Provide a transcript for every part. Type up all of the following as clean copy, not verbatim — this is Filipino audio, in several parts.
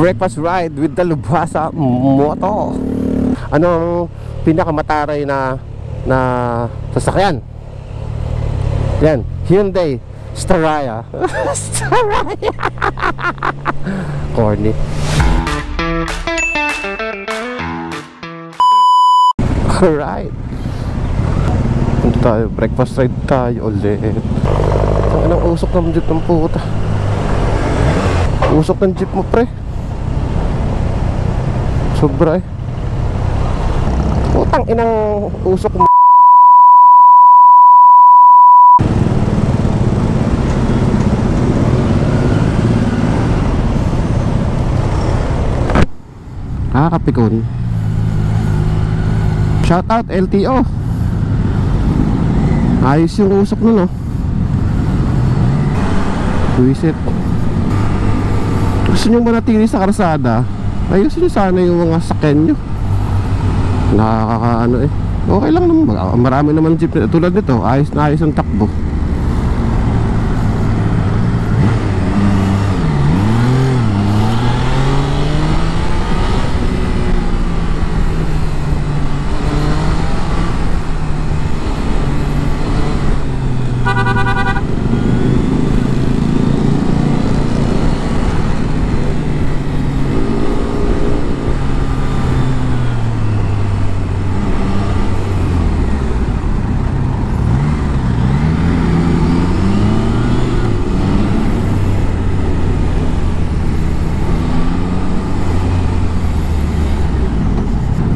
Breakfast ride with the Lubhasa Moto. Anong pinakamataray na sasakyan? Yan, Hyundai Staraya. Staraya. Corny. Alright, punta tayo, breakfast ride tayo ulit. Anong usok ng jeep ng puta? Usok ng jeep mo, pre. Sobra eh. Putang inang usok mo. Nakakapikon. Shout out LTO. Ayos yung usok nun, no? Buisit. Gusto nyo manatili sa karsada, ayusin nyo sana yung mga sakyan nyo. Nakakaano eh. Okay lang naman. Marami naman jeep tulad nito. Ayos na ayos ang takbo.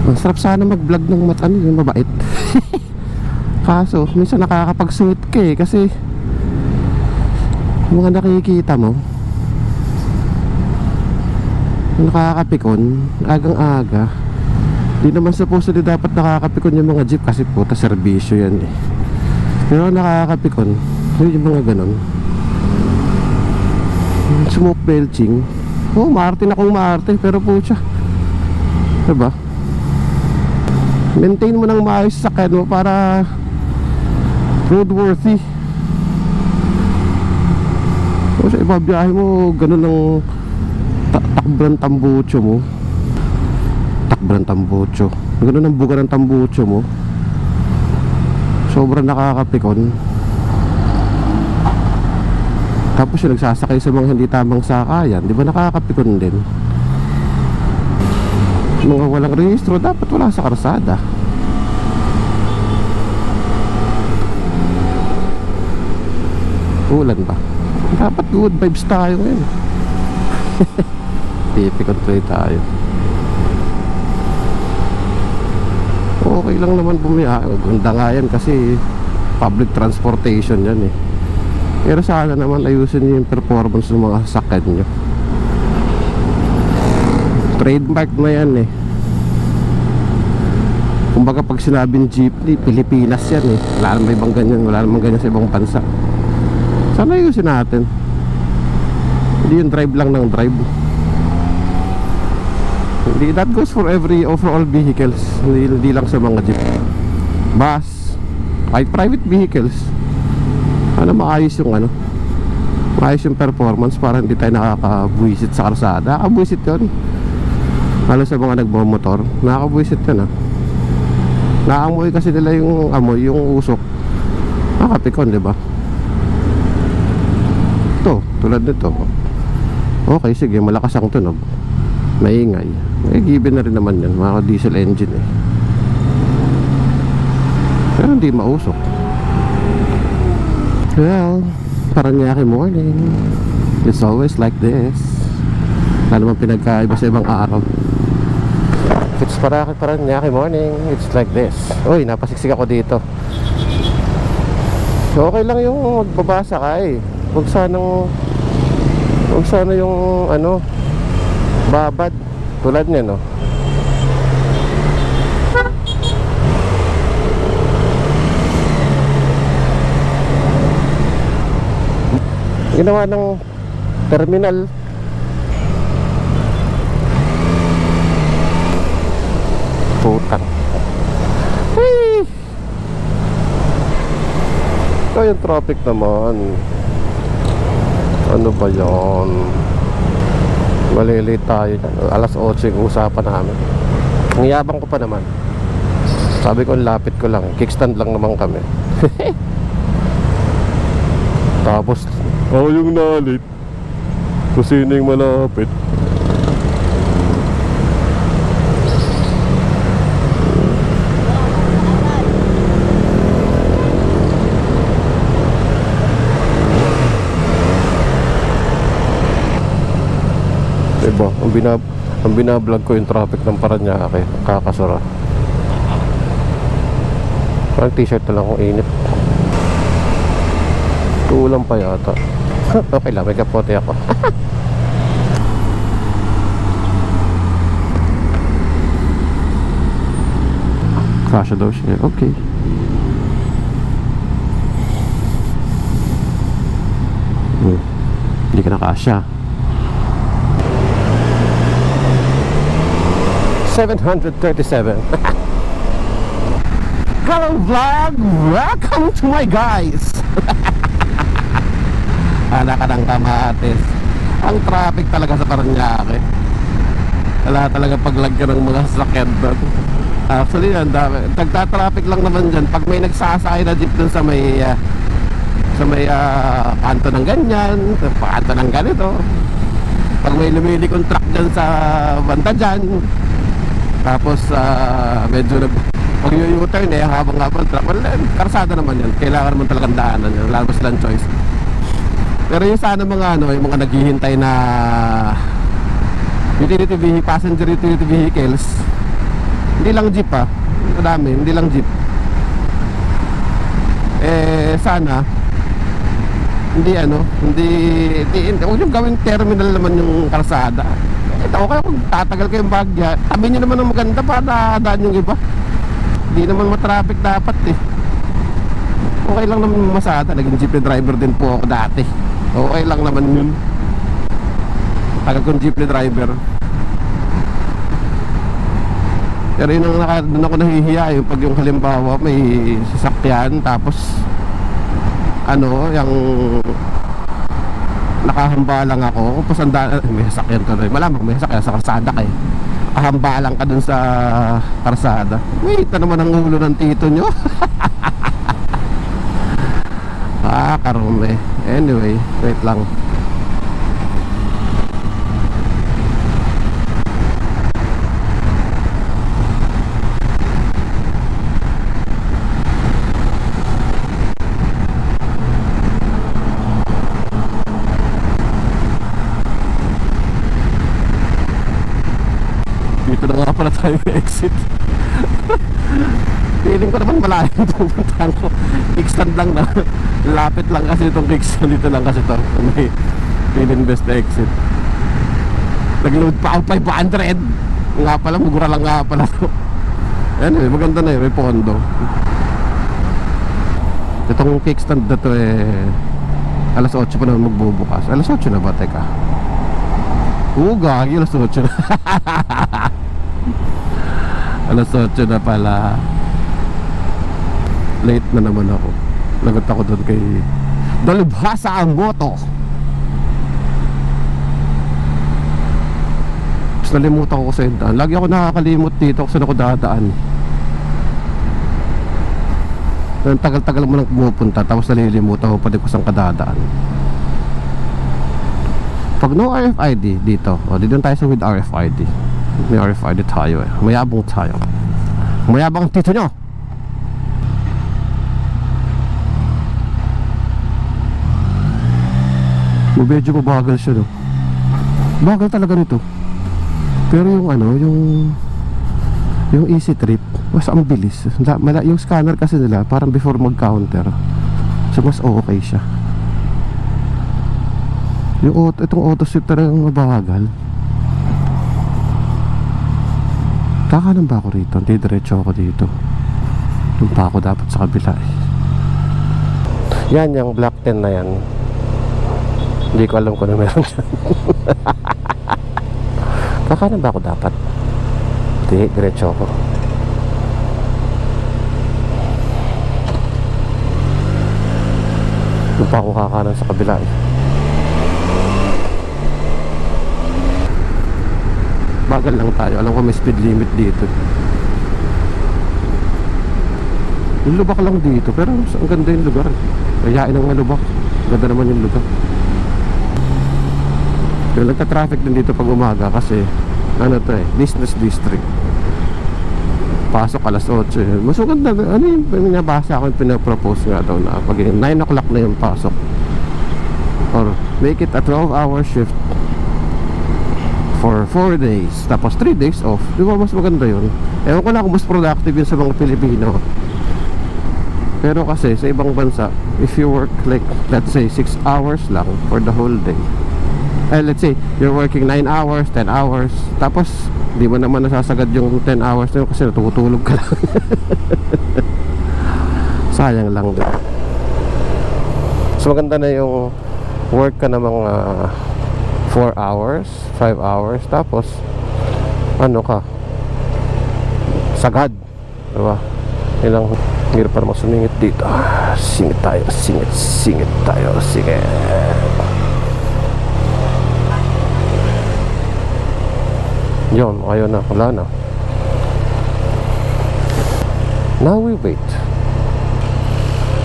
Masarap sana mag-vlog ng yung mabait. Kaso minsan nakakapag-sweet ka eh, kasi mga nakikita mo nakakapikon agang-aga. Di naman supposedly dapat nakakapikon yung mga jeep kasi puta serbisyo yan eh. Pero nakakapikon yung mga ganon. Smoke belching. Oh, maarte na kung maarte, pero pucha, diba? Maintain mo ng maayos sa sakyan mo para roadworthy. O sa iba biyahe mo, ganun ang takbran tambucho mo. Takbran tambucho. Ganun ang buga ng tambucho mo. Sobrang nakakapikon. Tapos yung nagsasakay sa mga hindi tamang sakayan, di ba nakakapikon din? Mga walang rehistro dapat wala sa karsada. Ulan ba? Dapat good vibes tayo ngayon. Tipikon tayo. Okay lang naman bumiyahe. Ganda nga yan kasi public transportation yan eh. Pero sana naman ayusin nyo yung performance ng mga sasakyan nyo. Trademark na yan eh. Kumbaga pag sinabing jeepney, Pilipinas yan eh. Wala naman ibang ganyan, wala naman ganyan sa ibang bansa. Sana ayusin natin. Hindi yung drive lang ng drive. Hindi, that goes for all vehicles. Hindi lang sa mga jeep, bus, kahit private vehicles. Maayos yung maayos yung performance para hindi tayo nakakabwisit sa karsada. Nakakabwisit yun. Lalo sa mga nagmamotor, nakakabwisit yun ah. Naamoy kasi nila yung amoy, yung usok. Nakapikon, diba? Ito, tulad nito. Okay, sige, malakas ang tunog, maingay. Given na rin naman yan, mga diesel engine eh. Pero hindi mausok. Well, Paranaque morning. It's always like this. Wala naman pinagkaiba sa ibang araw. If it's Paranaque morning, it's like this. Uy, napasiksik ako dito. Okay lang yung magbabasa ka eh. Huwag sana yung babad tulad niya, no? Ginawa ng terminal. Putang. Ito yung traffic naman. Ano ba yan? Malilate tayo dyan. Alas 8 yung usapan namin. Ang yabang ko pa naman. Sabi ko, lapit ko lang. Kickstand lang naman kami. Tapos, ako yung nalit. Kung sino yung malapit. Diba? Ang binablog ko yung traffic ng Paranaque. Kakasara. Parang t-shirt na lang kung init. Tuulan pa yata. Okay lang, may kapote ako. Kasha daw siya. Okay. Hindi ka na kasha. 737. Hello vlog! Welcome to my guys! Anak ka ng kamatis. Ang traffic talaga sa Paranaque. Wala talaga paglagyan ng mga sasakyan doon. Actually, ang dami. Nagta-traffic lang naman dyan pag may nagsasakay na jeep dun sa may kanto ng ganyan, kanto ng ganito. Pag may lumilikong truck dyan sa banda dyan, tapos medyo pag yung U-turn habang truck, well, karsada naman yan. Kailangan naman talagang daanan yan. Wala naman silang choice. Pero yung sana yung mga naghihintay na passenger utility vehicles, hindi lang jeep madami, hindi lang jeep. Sana hindi huwag yung gawing terminal naman yung karsada. Ito kayo kung tatagal kayong bagya, tabi nyo naman ng maganda para daan yung iba. Hindi naman matraffic dapat Okay lang naman masada. Naging jeepney driver din po ako dati. Okay lang naman yun. Tagal kong jeepney driver. Pero yun ang doon ako nahihiya yung pag yung halimbawa may sasakyan tapos yung nakahamba lang ako may sasakyan ka rin, malamang may sasakyan sa karsada kayo, kahamba lang ka dun sa karsada. Wait na naman ang ulo ng tito nyo. Karume. Anyway, wait lang. Dito na nga pala tayo exit. Feeling ko naman malayo yung pupuntahan ko. Kickstand lang na. Lapit lang kasi itong kickstand. Dito lang kasi ito. May feeling best exit. Nag-load pa ako 500. Nga pala, mugura lang nga pala ito. Anyway, maganda na yun. May pondo. Itong kickstand na ito alas 8 pa naman magbubukas. Alas 8 na ba? Teka. Gagi, alas 8 na. Alas 8 na pala. Late na naman ako. Lagot ako doon kay Dalubhasa ang moto. Tapos nalimutan ko sa daan. Lagi ako nakakalimot dito kung saan ako dadaan. Ang tagal-tagal mo lang pumupunta, tapos nalilimutan ko pa din kung saan ka dadaan. Pag no RFID dito, dito tayo sa with RFID. May RFID tayo Mayabang tayo. Mayabang tito nyo. Medyo mabagal siya Bagal talaga nito. Pero yung easy trip mas ang bilis. Yung scanner kasi nila parang before mag-counter, so mas okay siya. Itong auto sweep talagang mabagal. Kakanan ba ako rito? Hindi, diretso ako dito. Doon pa ako dapat sa kabila Yan, yung black 10 na yan. Hindi ko alam kung ano meron dyan. Kakanan ba ako dapat? Hindi, diretso ako. Doon pa ako kakanan sa kabila bagal lang tayo. Alam ko may speed limit dito. Yung lubak lang dito, pero ang ganda yung lugar. Kayain ang lubak. Ganda naman yung lugar. Pero nagka-traffic din dito pag umaga kasi ano to eh, business district. Pasok alas 8 eh. Mas maganda, ano yung pinabasa ko, yung pinapropose nga daw na pag 9 o'clock na yung pasok, or make it a 12-hour shift for 4 days, tapos 3 days off. Di ba mas maganda yun? Ewan ko lang kung mas productive yun sa mga Pilipino. Pero kasi sa ibang bansa, if you work like let's say 6 hours lang for the whole day, let's say you're working 9 hours, 10 hours, tapos di mo naman nasasagad yung 10 hours na yun kasi natutulog ka lang. Sayang lang din. So maganda na yung work ka na mga 4 hours, 5 hours, tapos ano ka, sagad, diba? Ilang hirap para masumingit dito. Singit tayo, singit tayo, singit. Yun, ayaw na, wala na. Now we wait.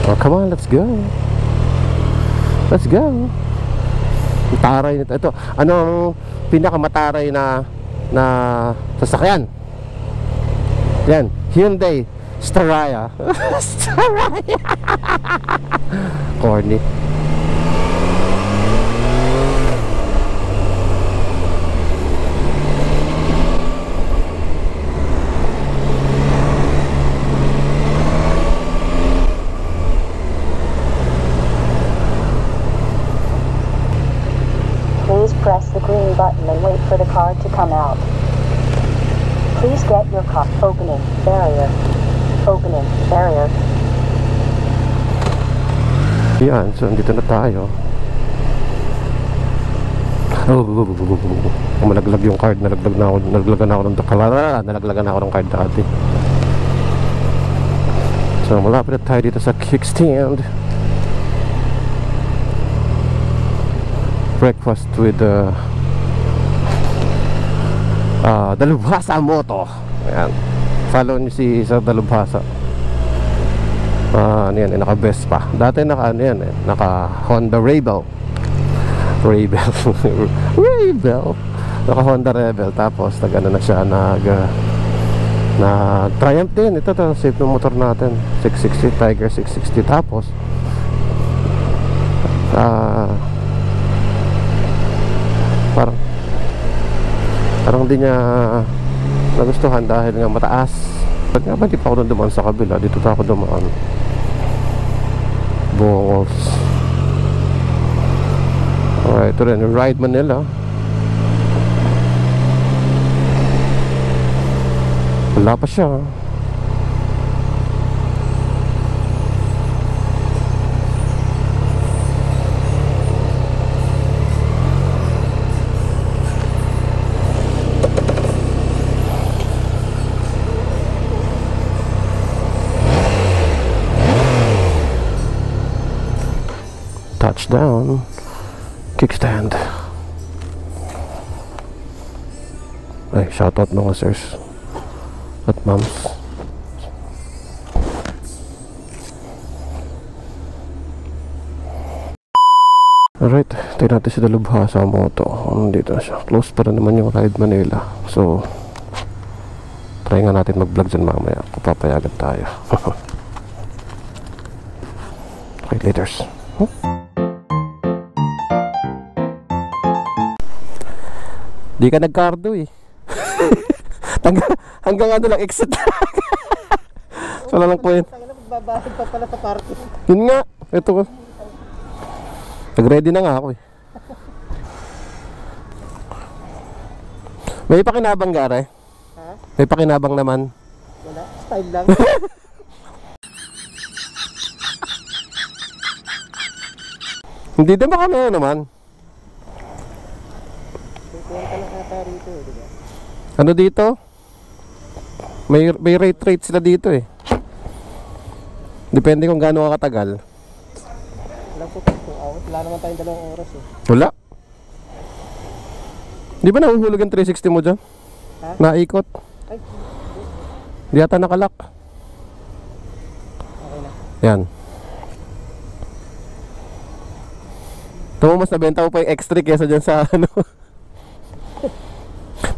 Oh, come on, let's go. Let's go. Taray nito. Ito, ano ang pinakamataray na sasakyan? Yan, Hyundai Staraya. Staraya. Corny. Please press the green button and wait for the car to come out. Please get your car opening barrier. Opening barrier. Yan, so andito na tayo. Malaglag yung card. Nalaglagan na ako ng card dati. So malapit na tayo dito sa kickstand. Breakfast with Dalubhasa Moto. Ayan. Follow niyo si Sir Dalubhasa. Ano yan, naka Vespa. Dati naka ano yan eh, naka Honda Rebel. Rebel. Naka Honda Rebel. Tapos nag ano na siya, nag Triumph din. Ito to, safe ng motor natin, 660, Tiger 660. Tapos parang di niya nagustuhan dahil nga mataas. Ba't nga ba di pa ako dumaan sa kabila? Dito pa ako dumaan. Balls. Alright, ito rin Ride Manila. Wala pa siya. Touchdown. Kickstand. Ay, shoutout mga sirs at moms. Alright, tayo natin si Dalubhasa Moto. Dito na siya. Close pa rin naman yung Ride Manila. So try nga natin mag vlog dyan mamaya kung papayagan tayo. Okay, laters. Di ka nagkardo eh. hanggang ano lang, exit. So wala lang po yun. Magbabahid pa pala sa parking. Yun nga, ito ko. Nag-ready na nga ako eh. May pakinabang gare? Ha? May pakinabang naman. Wala, style lang. Hindi din ba kami naman? Ano dito? May rate sila dito eh. Depende kung gaano ka katagal. Wala po, 2 hours. Wala naman tayong 2 oras eh. Wala. Di ba nahuhulog yung 360 mo dyan? Ha? Naikot. Ay, Di yata nakalak. okay na. Yan. Ito mas nabenta mo pa yung X3 kesa dyan sa ano.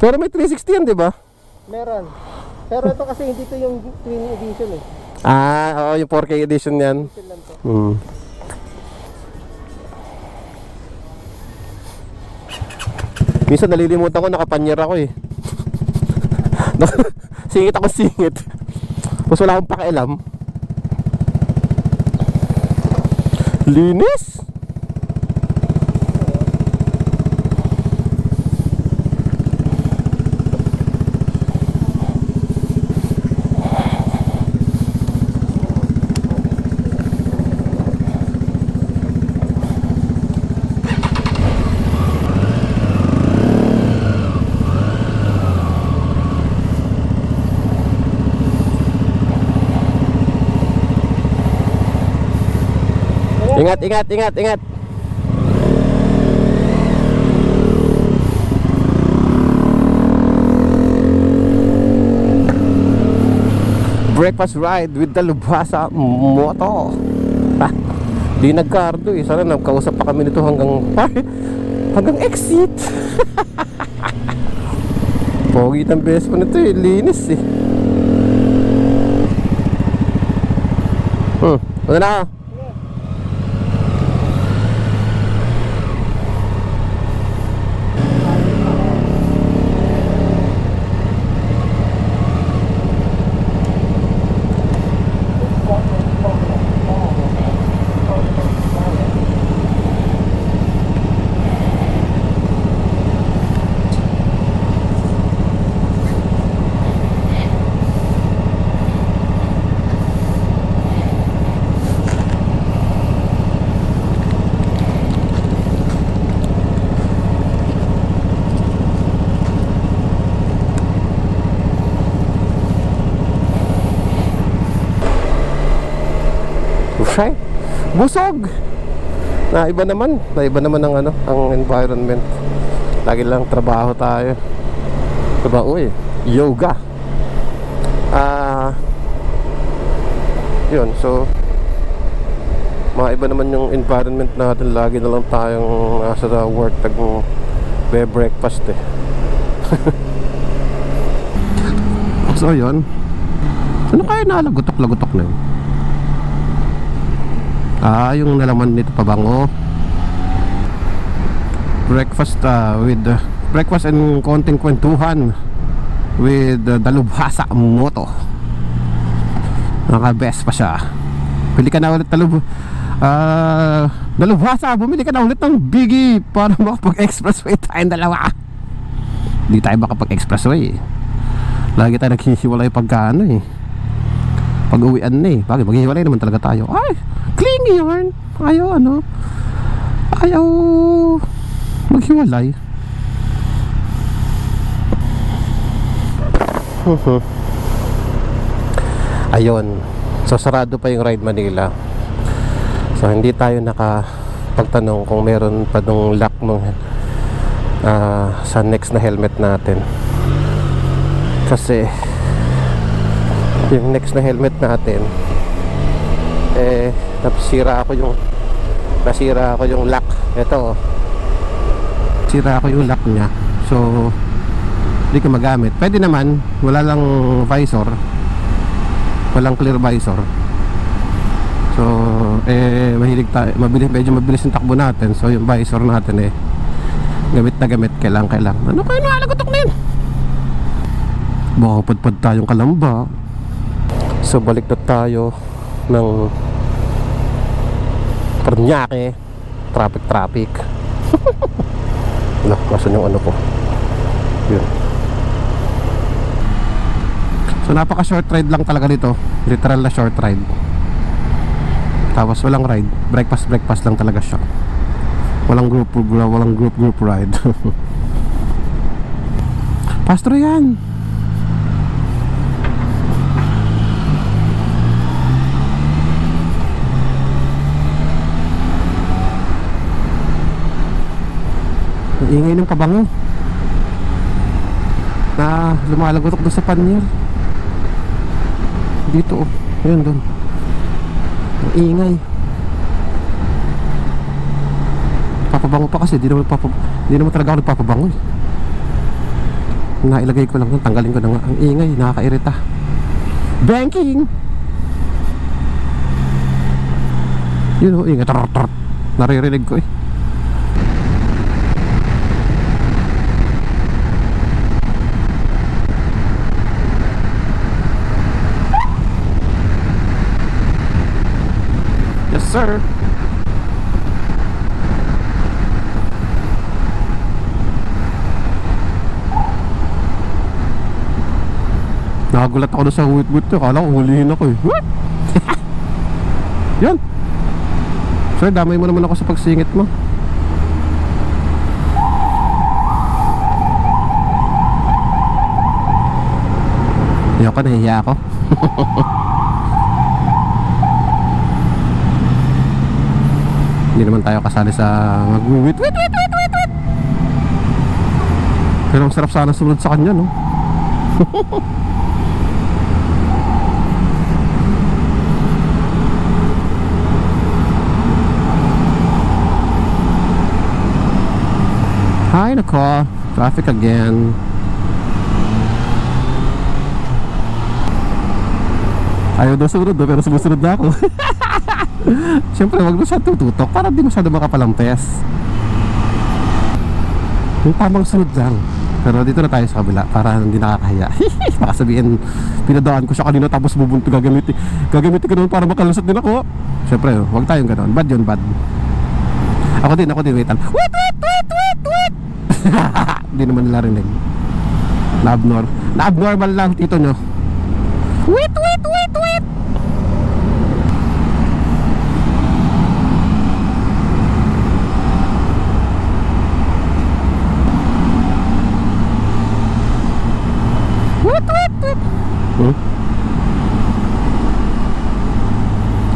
Pero may 360 yan, di ba? Meron. Pero ito kasi hindi to yung twin edition eh. Oo, yung 4K edition yan. Edition lang to. Minsan nalilimutan ko, nakapanyer ako eh. Singit ako singit. Mas wala akong pakialam. Linis! Ingat, ingat, ingat, ingat. Breakfast ride with the Lubhasa Moto. Di nagkardo eh. Sana nagkausap pa kami nito hanggang exit. Pogi ng best mo nito eh. Linis eh. Ano na ako? Ay, busog. Naiba naman ang ano, ang environment. Lagi lang trabaho tayo. Diba, uy, yoga. Yun, so maiba naman yung environment natin. Lagi na lang tayong nasa work, breakfast eh. So yun, ano kaya nalagutok-lagutok na yun? Yung nalaman nito pabango. Breakfast breakfast and konting kwentuhan with the Lubhasa Moto. Naka-best pa siya. Bili ka na ulit Lubhasa, bumili ka na ulit ng Biggie para makapag-expressway tayong dalawa. Hindi tayo makapag-expressway eh. Lagi tayo naghihiwalay pagka ano eh, pag-uwian na eh. Bakit? Maghihiwalay naman talaga tayo. Ay, clingy yarn. Ayaw maghiwalay. Ayun. So sarado pa yung Ride Manila. So hindi tayo nakapagtanong kung meron pa nung lock nung sa next na helmet natin. Kasi yung next na helmet natin nasira ako yung lock. Ito, sira ako yung lock nya. So hindi ko magamit. Pwede naman, wala lang visor, walang clear visor. So mahilig tayo, medyo mabilis yung takbo natin. So yung visor natin gamit na gamit. Kailangan ano kayo nalagutok na yun? Baka padpad tayong Kalamba. So balik na tayo ng Paranaque. Traffic. Wala, kasan yung ano ko. Yun. So napaka short ride lang talaga dito. Literal na short ride. Tapos walang ride. Breakfast lang talaga siya. Walang group ride. Pastro yan. Ingay ng pabango. na lumalagotok doon sa panel. Dito, yun doon. Ang ingay. Papabango pa kasi, di naman talaga ako nagpapabango eh. Nailagay ko lang doon, tanggalin ko na nga. Ang ingay, nakakairita. Banking! Yun o, ingay. Naririnig ko eh. Yes sir. Nakagulat ako doon sa huwit-huwit ko. Kala ko hulihin ako eh. What? Yan. Sir, damay mo naman ako sa pagsingit mo. Ayoko, nahihiya ako. Hindi naman tayo kasali sa mag-wit-wit. Pero ang sarap sana sumunod sa kanya, no? Hi, nako. Traffic again. Ayaw daw sumunod pero sumusunod na ako. Siyempre, wag mo siya tututok para di masyado makapalampas. Yung tamang sunod lang. Pero dito na tayo sa kabila para hindi nakakahiya. Baka sabihin, pinadaan ko siya kanina tapos bubunto gagamitin ko naman para makalusot din ako. Siyempre, wag tayong ganoon. Bad yun, bad. Ako din, waitan. Wait! Hindi naman nila rinig. Na-abnormal lang, tito nyo. Wait!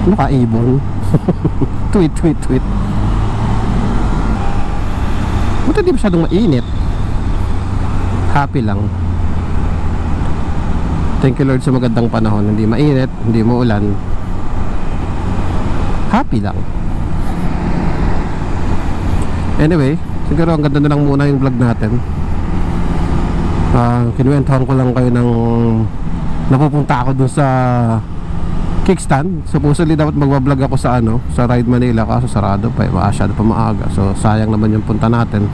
Nakaibon. Tweet. Buti di masyadong mainit. Happy lang. Thank you Lord sa magandang panahon. Hindi mainit, hindi maulan. Happy lang. Anyway, siguro ang ganda na lang muna yung vlog natin. Kinuwentahan ko lang kayo ng napupunta ako dun sa kickstand. Supposedly dapat magbablog ako sa sa Ride Manila, kaso sarado pa, masyado pa maaga. So sayang naman yung punta natin.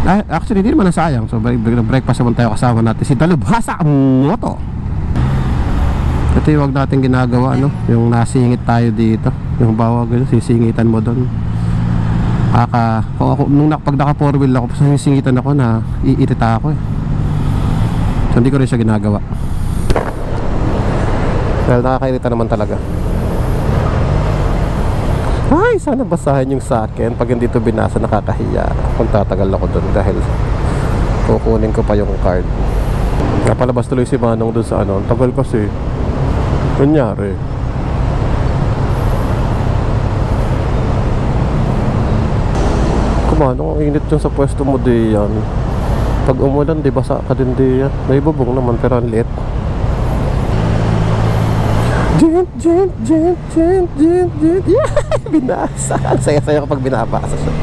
Actually hindi naman sayang. So breakfast naman tayo, kasama natin si Dalubhasa Moto. Ito yung wag natin ginagawa, yung nasingit tayo dito. Yung bawag, sisingitan mo doon. Nung pag naka 4-wheel ako, sisingitan ako na iirita ako eh. So hindi ko rin siya ginagawa. Dahil nakakairita naman talaga. Ay, sana basahin yung sa akin. Pag hindi ito binasa, nakakahiya. Kung tatagal ako dun dahil kukunin ko pa yung card. Napalabas tuloy si Manong dun sa Ang tagal kasi. Kunyari. Kumanong, ang init yung sa pwesto mo di yan. Pag umulan, di basa ka din di yan. May bubong naman pero ang liit. Jent. Yeah, binasa. Ang saya-saya kapag binabasa siya.